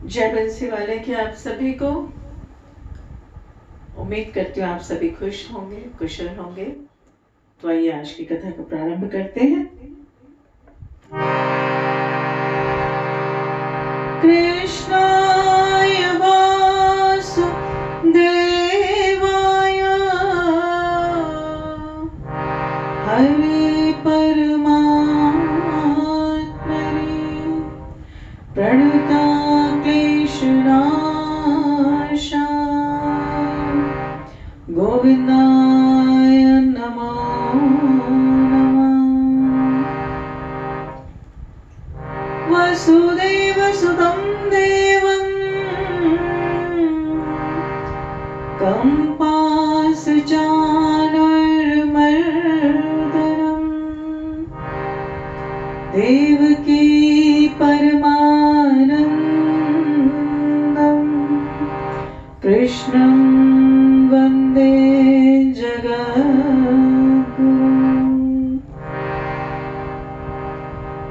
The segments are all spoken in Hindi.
जय बंसी वाले की आप सभी को। उम्मीद करती हूँ आप सभी खुश होंगे, कुशल होंगे। तो आइए आज की कथा को प्रारंभ करते हैं। कृष्णाय वासुदेवाय हरे परमात्मने प्रणता क्लेशनाशाय गोविंदाय नमो नमः। वसुदेवसुतं देवं कंपासचानुर्मर्दनम् देवकी परमानन्दम् कृष्णं वन्दे जगद्गुरुम्।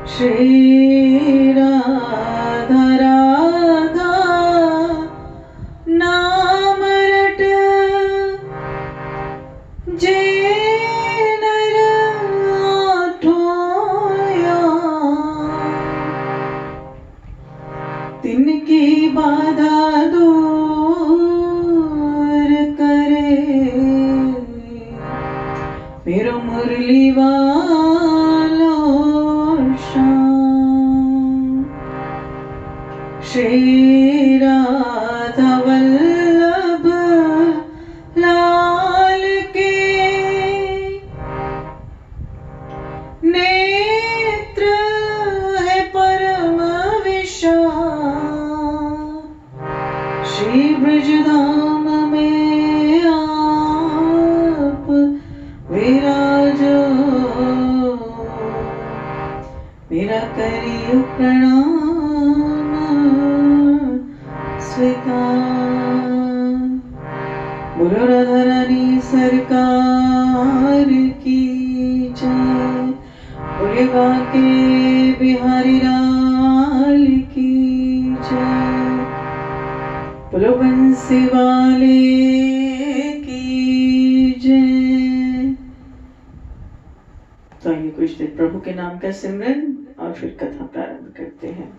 श्रीराधा राधा नाम रट जे नर आठोया तिनकी बाधा दूर करे मेरो मुरली वालो श्याम। श्री राधा वल्लभ लाल के नेत्र है परम विशाल। श्री ब्रजधाम में आप विराजो मेरा करियो प्रणाम स्वीकार। बोलो राधा रानी सरकार की जय। बोले बाके बिहारी लाल की जय। बोलो बंसी वाले की जय। तो आइए कुछ देर प्रभु के नाम का सिमरन और फिर कथा प्रारंभ करते हैं।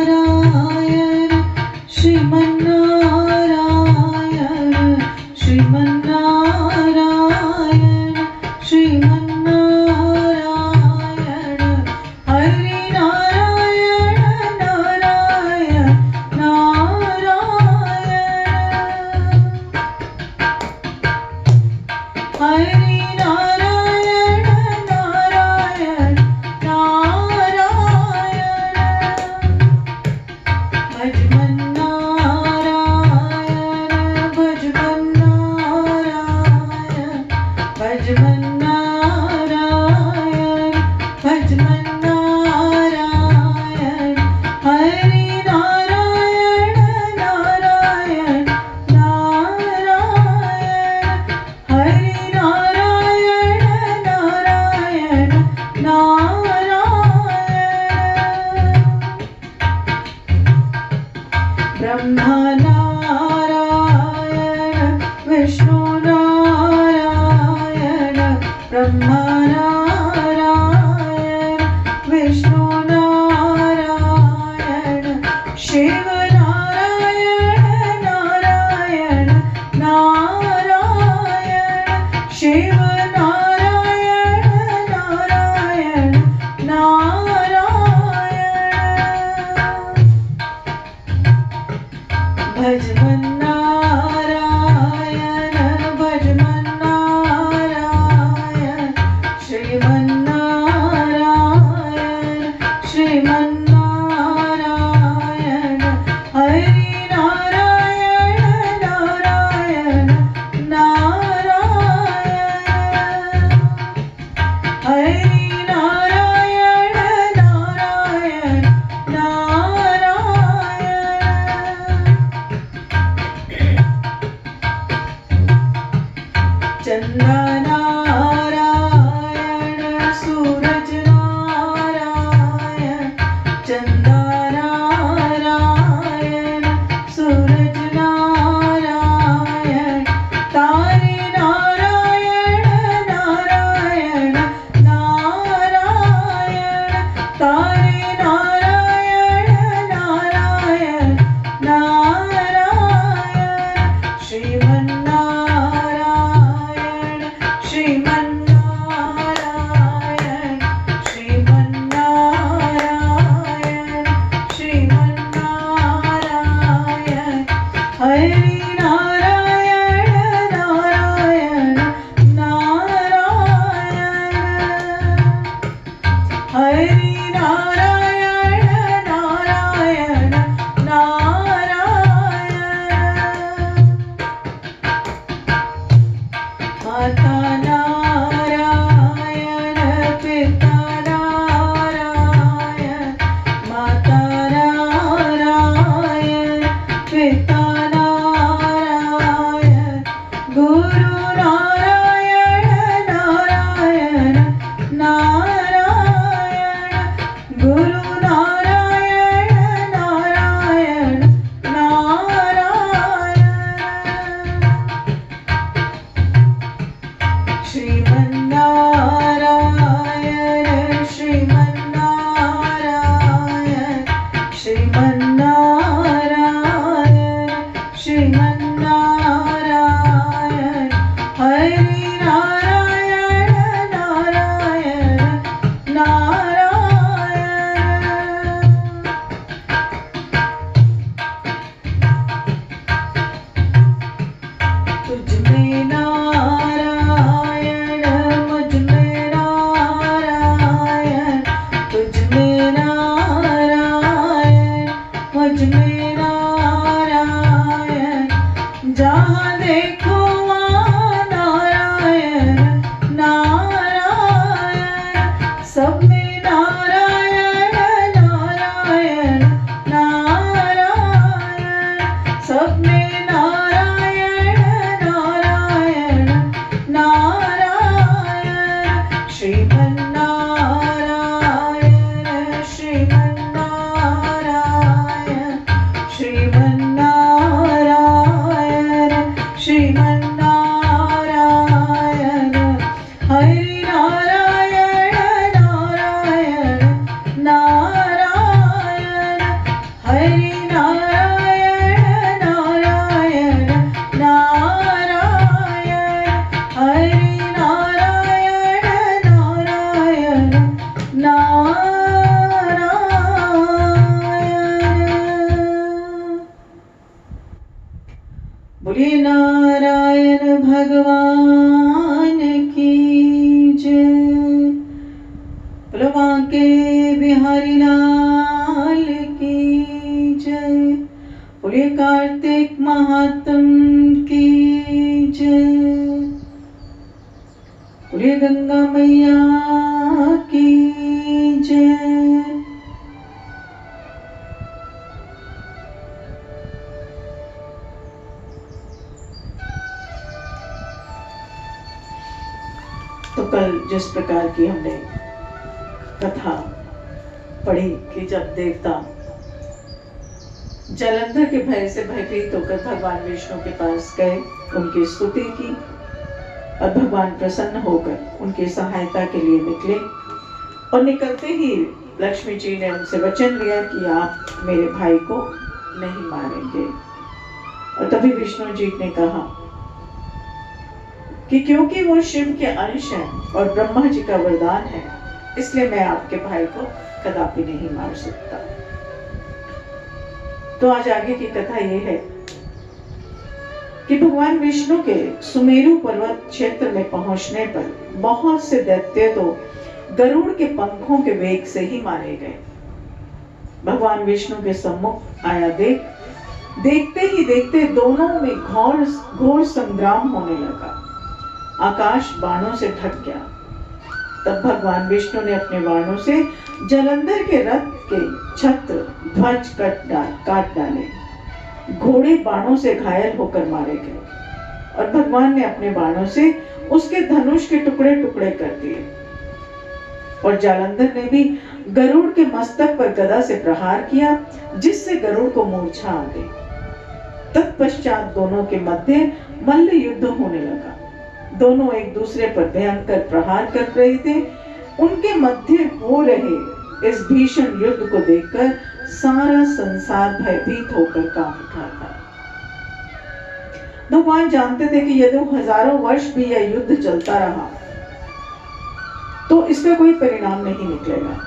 श्रीमन्नारायण श्रीमन्नारायण श्रीमन्नारायण श्रीमन्नारायण हरि नारायण नारायण नारायण हरि नारायण नारायण नारायण भज मन्नारायण चंदा नारायण सूरज नारायण चंदा नारायण सूरज नारायण तारे नारायण नारायण नारायण तारे नारायण नारायण नारायण श्रीमन्नारायण श्रीमन्नारायण श्रीमन्नारायण श्रीमन्नारायण हरि नारायण नारायण नारायण हरि नारायण नारायण नारायण माता नारायण पिता नारायण माता नारायण पिता नारायण गुरु नारायण नारायण नारायण गुरु नारायण नारायण नारायण श्रीमन्नारायण श्रीमन्नारायण श्रीमन्नारायण श्रीमन्नारायण हरि नारायण नारायण नारायण तुझ में नारायण मुझ में नारायण तुझ में नारायण मुझ में नारायण जहाँ देखो वहाँ नारायण नारायण सब में नारायण नारायण नारायण सब में नारायण नारायण नारायण श्रीमन्नारायण श्रीमन्नारायण श्रीमन्नारायण श्रीमन्नारायण हरि नारायण नारायण नारायण हरि नारायण नारायण नारायण हरि नारायण नारायण नारायण बोलिए नारायण भगवान की जय बोलो बांके बिहारी लाल की जय बोलिए कार्तिक महात्म की जय बोलिए गंगा मैया की जय तो कल जिस प्रकार की हमने कथा पढ़ी कि जब देवता जलंधर के भय से भयभीत होकर भगवान विष्णु के पास गए, उनकी स्तुति की और भगवान प्रसन्न होकर उनकी सहायता के लिए निकले और निकलते ही लक्ष्मी जी ने उनसे वचन लिया कि आप मेरे भाई को नहीं मारेंगे। और तभी विष्णु जी ने कहा कि क्योंकि वो शिव के अंश हैं और ब्रह्मा जी का वरदान है, इसलिए मैं आपके भाई को कदापि नहीं मार सकता। तो आज आगे की कथा ये है कि भगवान विष्णु के सुमेरु पर्वत क्षेत्र में पहुंचने पर बहुत से दैत्य तो गरुड़ के पंखों के वेग से ही मारे गए। भगवान विष्णु के सम्मुख आया देखते ही देखते दोनों में घोर संग्राम होने लगा। आकाश बाणों से ढक गया। तब भगवान विष्णु ने अपने बाणों से जलंधर के रथ के छत्र ध्वज काट डाले। घोड़े बाणों से घायल होकर मारे गए। और भगवान ने अपने बाणों से उसके धनुष के टुकड़े टुकड़े कर दिए। और जालंधर ने भी गरुड़ के मस्तक पर गदा से प्रहार किया, जिससे गरुड़ को मूर्छा आ गई। तत्पश्चात दोनों के मध्य मल्ल युद्ध होने लगा। दोनों एक दूसरे पर भयंकर प्रहार कर रहे थे। उनके मध्य हो रहे इस भीषण युद्ध को देखकर सारा संसार भयभीत होकर कांप उठा था। भगवान जानते थे कि यदि हजारों वर्ष भी यह युद्ध चलता रहा तो इसका कोई परिणाम नहीं निकलेगा,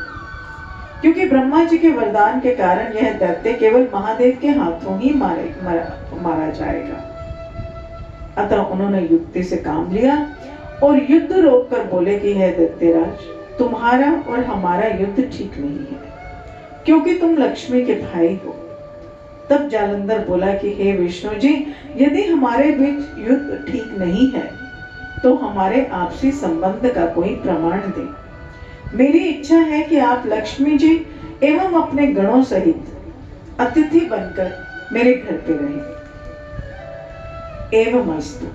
क्योंकि ब्रह्मा जी के वरदान के कारण यह दैत्य केवल महादेव के हाथों ही मारा जाएगा। अतः उन्होंने युक्ति से काम लिया और युद्ध रोककर बोले कि हे दैत्यराज, तुम्हारा और हमारा युद्ध ठीक नहीं है, क्योंकि तुम लक्ष्मी के भाई हो। तब जालंधर बोला कि हे विष्णु जी, यदि हमारे बीच युद्ध ठीक नहीं है तो हमारे आपसी संबंध का कोई प्रमाण दें। मेरी इच्छा है कि आप लक्ष्मी जी एवं अपने गणों सहित अतिथि बनकर मेरे घर पे रहें। एवं अस्तु।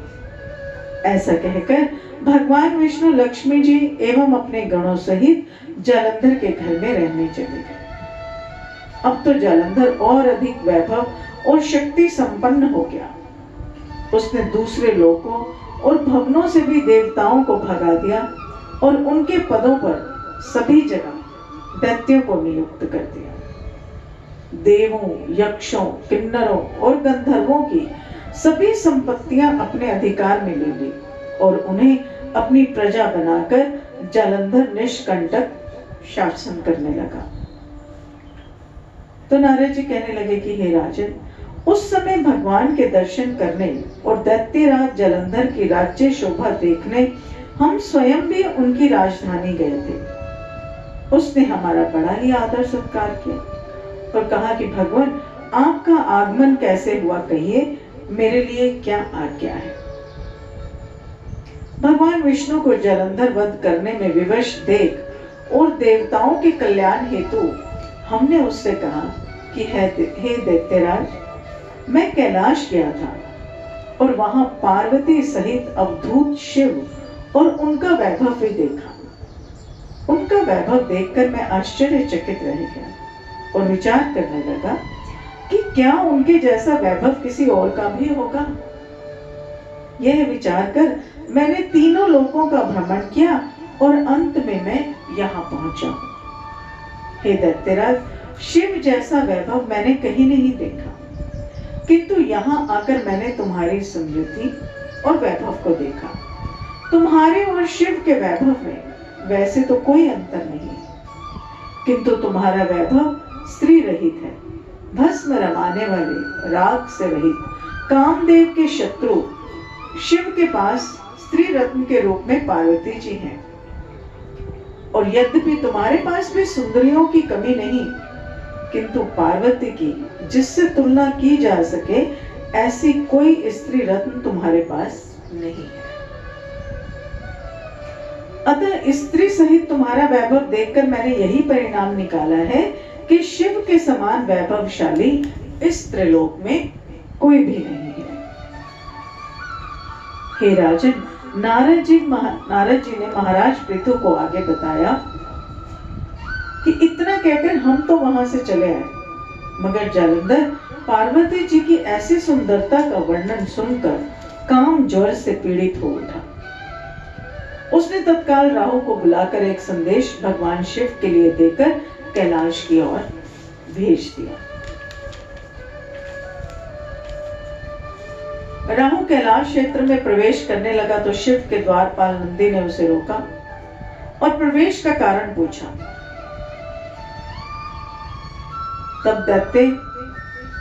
ऐसा कहकर भगवान विष्णु लक्ष्मी जी एवं अपने गणों सहित जालंधर के घर में रहने चले गए। अब तो जालंधर और अधिक वैभव और शक्ति संपन्न हो गया। उसने दूसरे लोकों और भवनों से भी देवताओं को भगा दिया और उनके पदों पर सभी जगह दैत्यों को नियुक्त कर दिया। देवों, यक्षों, किन्नरों और गंधर्वों की सभी संपत्तियां अपने अधिकार में ले ली और उन्हें अपनी प्रजा बनाकर जालंधर निष्कंटक शासन करने लगा। तो नारद जी कहने लगे कि हे राजन, उस समय भगवान के दर्शन करने और दैत्यराज जालंधर की राज्य शोभा देखने हम स्वयं भी उनकी राजधानी गए थे। उसने हमारा बड़ा ही आदर सत्कार किया और कहा कि भगवान, आपका आगमन कैसे हुआ, कहिए, मेरे लिए क्या आज्ञा है। भगवान विष्णु को जालंधर वध करने में विवश देख और देवताओं के कल्याण हेतु हमने उससे कहा कि हे दैत्यराज, मैं कैलाश गया था और वहां पार्वती सहित अवधूत शिव और उनका वैभव भी देखा। उनका वैभव देखकर मैं आश्चर्यचकित रह गया और विचार करने लगा कि क्या उनके जैसा वैभव किसी और का भी होगा। यह विचार कर मैंने तीनों लोकों का भ्रमण किया और अंत में मैं यहाँ पहुंचा। हे दैत्यराज, शिव जैसा वैभव मैंने कहीं नहीं देखा, किंतु यहाँ आकर मैंने तुम्हारी समृद्धि और वैभव को देखा। तुम्हारे और शिव के वैभव में वैसे तो कोई अंतर नहीं, किंतु तुम्हारा वैभव स्त्री रहित है, भस्म रमाने वाले, राग से रहित, कामदेव के शत्रु शिव के पास स्त्री रत्न के रूप में पार्वती जी हैं। और यद्यपि तुम्हारे पास भी सुंदरियों की कमी नहीं, किंतु पार्वती की जिससे तुलना की जा सके ऐसी कोई स्त्री रत्न तुम्हारे पास नहीं है। अतः स्त्री सहित तुम्हारा वैभव देखकर मैंने यही परिणाम निकाला है कि शिव के समान वैभवशाली इस त्रिलोक में कोई भी नहीं है। हे राजन, नारद जी ने महाराज पृथु को आगे बताया कि इतना कहकर हम तो वहां से चले आए, मगर जालंधर पार्वती जी की ऐसी सुंदरता का वर्णन सुनकर काम ज्वर से पीड़ित हो उठा। उसने तत्काल राहु को बुलाकर एक संदेश भगवान शिव के लिए देकर कैलाश की ओर भेज दिया। राहु कैलाश क्षेत्र में प्रवेश करने लगा तो शिव के द्वारपाल नंदी ने उसे रोका और प्रवेश का कारण पूछा। तब दैत्य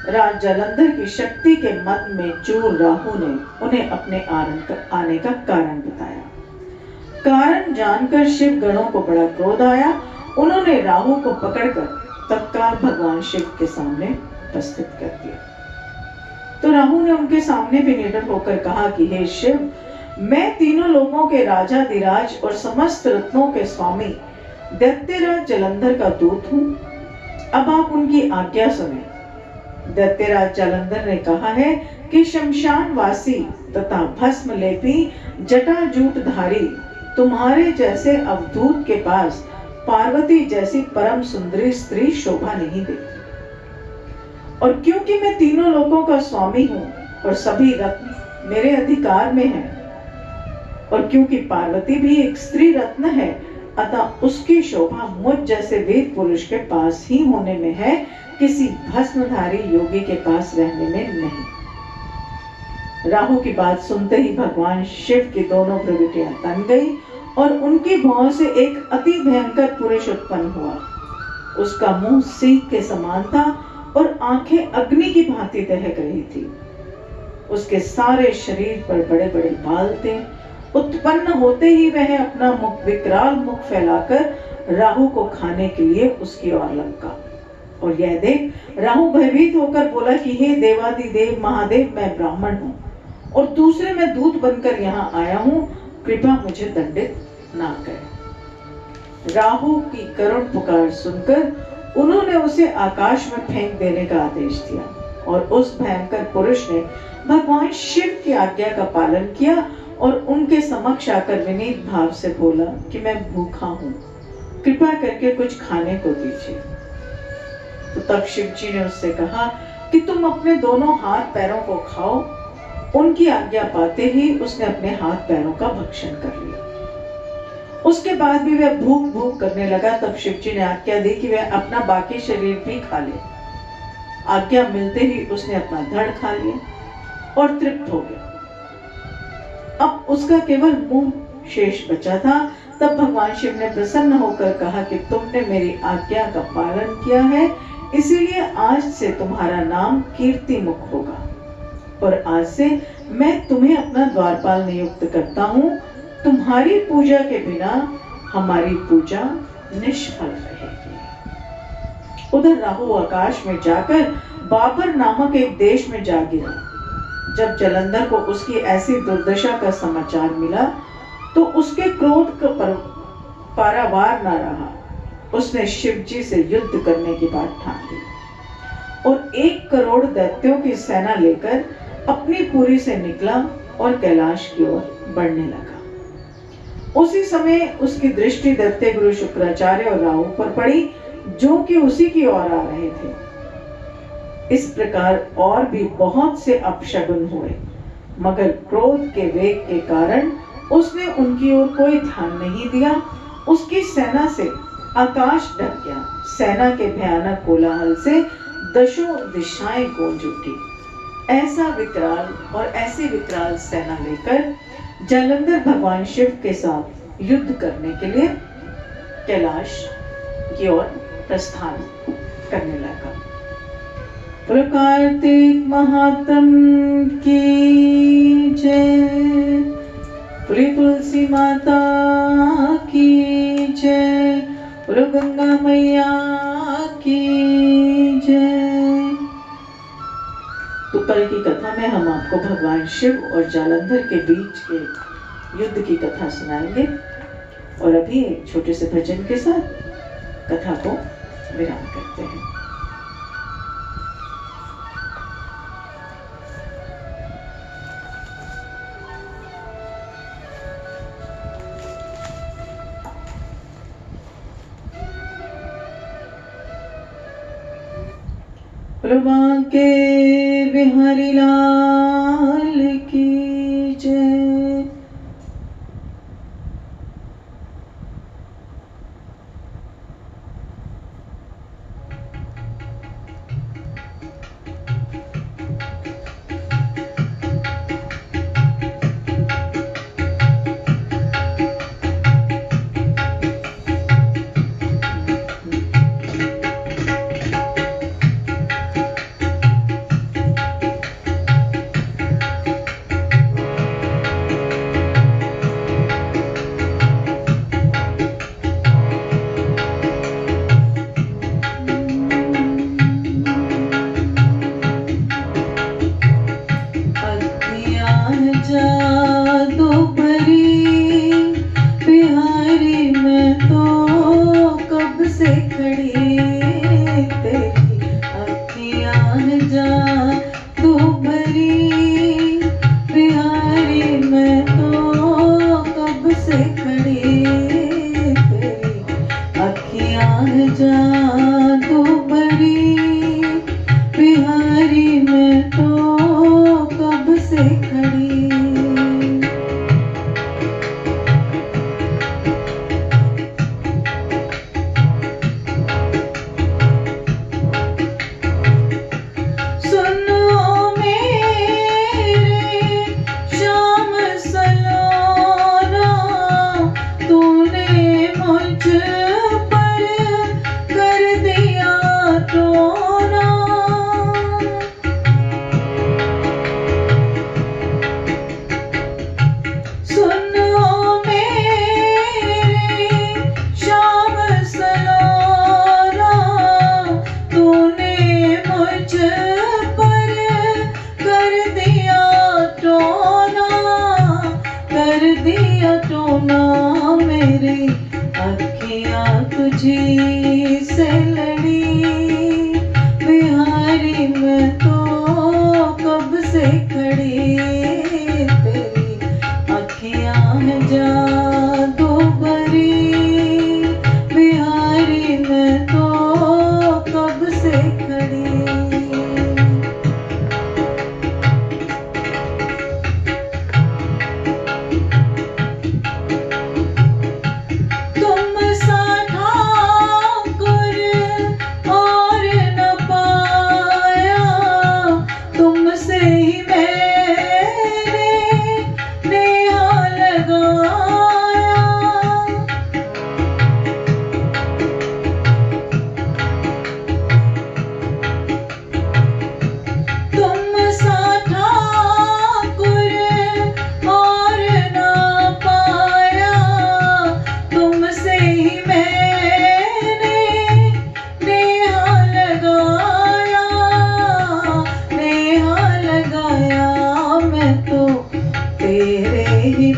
राज जालंधर की शक्ति के मत में चूर राहु ने उन्हें अपने आने का कारण बताया। कारण जानकर शिव गणों को बड़ा क्रोध आया। उन्होंने राहु को पकड़कर तत्काल भगवान शिव के सामने उपस्थित कर दिया। तो राहु ने उनके सामने भी निडर होकर कहा कि हे शिव, मैं तीनों लोगों के राजाधिराज और समस्त रत्नों के स्वामी दैत्यराज जालंधर का दूत हूं। अब आप उनकी आज्ञा सुने। दैत्यराज जालंधर ने कहा है कि शमशान वासी तथा भस्म लेपी जटाजूटधारी तुम्हारे जैसे अवधूत के पास पार्वती जैसी परम सुंदरी स्त्री शोभा नहीं देती। और क्योंकि मैं तीनों लोकों का स्वामी हूं और सभी रत्न मेरे अधिकार में हैं, और क्योंकि पार्वती भी एक स्त्री रत्न है, अतः उसकी शोभा मुझ जैसे वीर पुरुष के पास ही होने में है, किसी भस्मधारी योगी के पास रहने में नहीं। राहु की बात सुनते ही भगवान शिव की दोनों प्रविटियां तन गई और उनकी भौं से एक अति भयंकर पुरुष उत्पन्न हुआ। उसका मुंह सीख के समान था और आंखें अग्नि की भांति दहक रही थी। उसके सारे शरीर पर बड़े बड़े बाल थे। उत्पन्न होते ही वह अपना मुख विकराल मुख फैलाकर राहु को खाने के लिए उसकी ओर लपका। और यह देख राहु भयभीत होकर बोला कि हे देवादिदेव महादेव, मैं ब्राह्मण हूँ और दूसरे मैं दूत बनकर यहाँ आया हूँ, कृपा मुझे दंडित ना करे। राहु की करुण पुकार सुनकर उन्होंने उसे आकाश में फेंक देने का आदेश दिया और उस भयंकर पुरुष ने भगवान शिव की आज्ञा का पालन किया और उनके समक्ष आकर विनीत भाव से बोला कि मैं भूखा हूँ, कृपा करके कुछ खाने को दीजिए। तो तब शिव जी ने उससे कहा कि तुम अपने दोनों हाथ पैरों को खाओ। उनकी आज्ञा पाते ही उसने अपने हाथ पैरों का भक्षण कर लिया। उसके बाद भी वह भूख भूख करने लगा। तब शिव जी ने आज्ञा दी कि वह अपना बाकी शरीर भी खा ले। आज्ञा मिलते ही उसने अपना धड़ खा लिया और तृप्त हो गया। अब उसका केवल मुंह शेष बचा था। तब भगवान शिव ने प्रसन्न होकर कहा कि तुमने मेरी आज्ञा का पालन किया है, इसीलिए आज से तुम्हारा नाम कीर्ति मुख होगा और आज से मैं तुम्हें अपना द्वारपाल नियुक्त करता हूँ। तुम्हारी पूजा के बिना हमारी पूजा निष्फल रहेगी। उधर राहु आकाश में जाकर बाबर नामक एक देश में जा गिरा। जब जलंधर को उसकी ऐसी दुर्दशा का समाचार मिला तो उसके क्रोध का पारावार न रहा। उसने शिव जी से युद्ध करने की बात ठान ली और 1 करोड़ दैत्यों की सेना लेकर अपनी पुरी से निकला और कैलाश की ओर बढ़ने लगा। उसी समय उसकी दृष्टि दैत्य गुरु शुक्राचार्य और राहु पर पड़ी, जो कि उसी की ओर आ रहे थे। इस प्रकार और भी बहुत से अपशगुन हुए, मगर क्रोध के वेग के कारण उसने उनकी ओर कोई ध्यान नहीं दिया। उसकी सेना से आकाश ढक गया। सेना के भयानक कोलाहल से दशों दिशाएं गूंज उठी। ऐसी विकराल सेना लेकर जलंधर भगवान शिव के साथ युद्ध करने के लिए कैलाश की ओर प्रस्थान करने लगा। कार्तिक महात्म की जय, बोले तुलसी माता की जय, बोलो गंगा मैया की जय। तो कल की कथा में हम आपको भगवान शिव और जालंधर के बीच के युद्ध की कथा सुनाएंगे और अभी एक छोटे से भजन के साथ कथा को विराम करते हैं। प्रभा के बिहारी लाल की जय। जा तू भरी बिहार दिया टोना मेरी अखियां तुझी से लड़ी। बिहारी मैं तो कब से खड़ी, तेरी अखियां हैं जादू भरी। बिहारी मैं तो कब से खड़ी।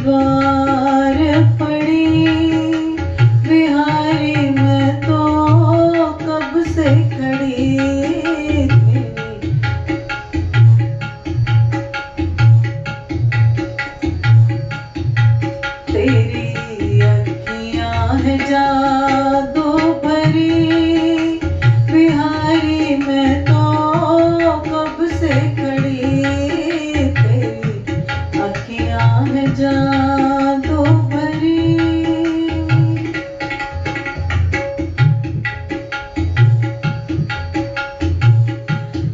द्वार पड़ी। बिहारी मैं तो कब से खड़ी। तेरी अखियां हैं जादू भरी। बिहारी मैं तो कब से खड़ी। तेरी अखियां हैं जादू भरी।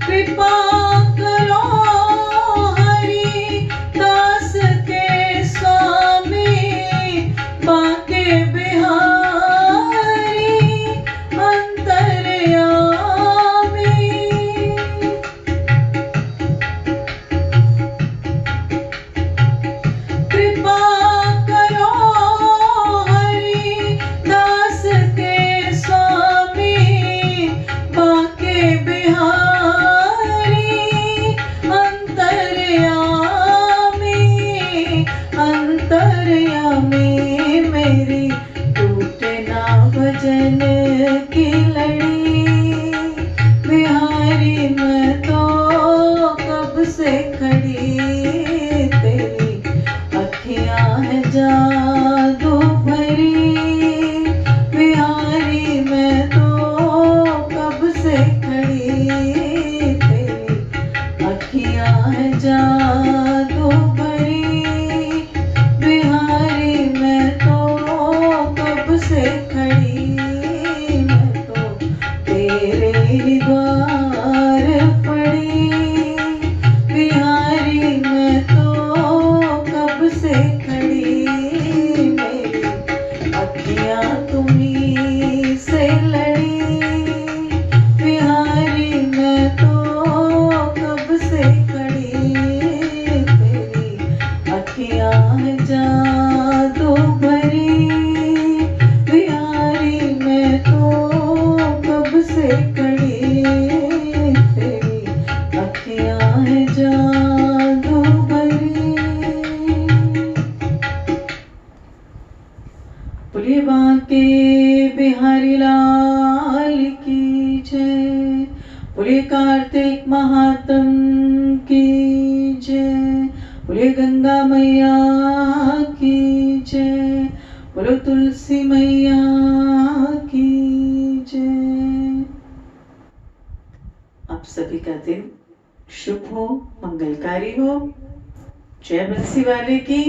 कृपा करो हरि दास के स्वामी, बाके बिहारी अंतर्यामी। कृपा करो हरि दास के स्वामी, बाके बिहारी अंतर्यामी। अंतर्यामी मेरी टूटे ना भजन की लड़ी। बिहारी मैं तो कब से खड़ी। तेरी अखियां हैं जादू भरी। बिहारी मैं तो कब से खड़ी। तेरी अखियां हैं जादू भरी। बिहारी मैं तो कब से खड़ी। मैं तो तेरे ही द्वार पड़ी। बिहारी मैं तो कब से खड़ी। मेरी अखियां तुम्हीं से लड़ी। बिहारी मैं तो कब से खड़ी। तेरी अखियां हैं जादू भरी। बिहारी मैं तो कब से खड़ी। तेरी अखियां हैं जादू भरी। बोलिए बांके बिहारी लाल की जय। बोलिए कार्तिक महात्म की जय। बोलिए गंगा मैया की जय। बोलो तुलसी मैया की जय। आप सभी का दिन शुभ हो, मंगलकारी हो। जय बंसी वाले की।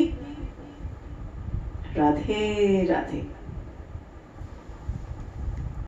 राधे राधे।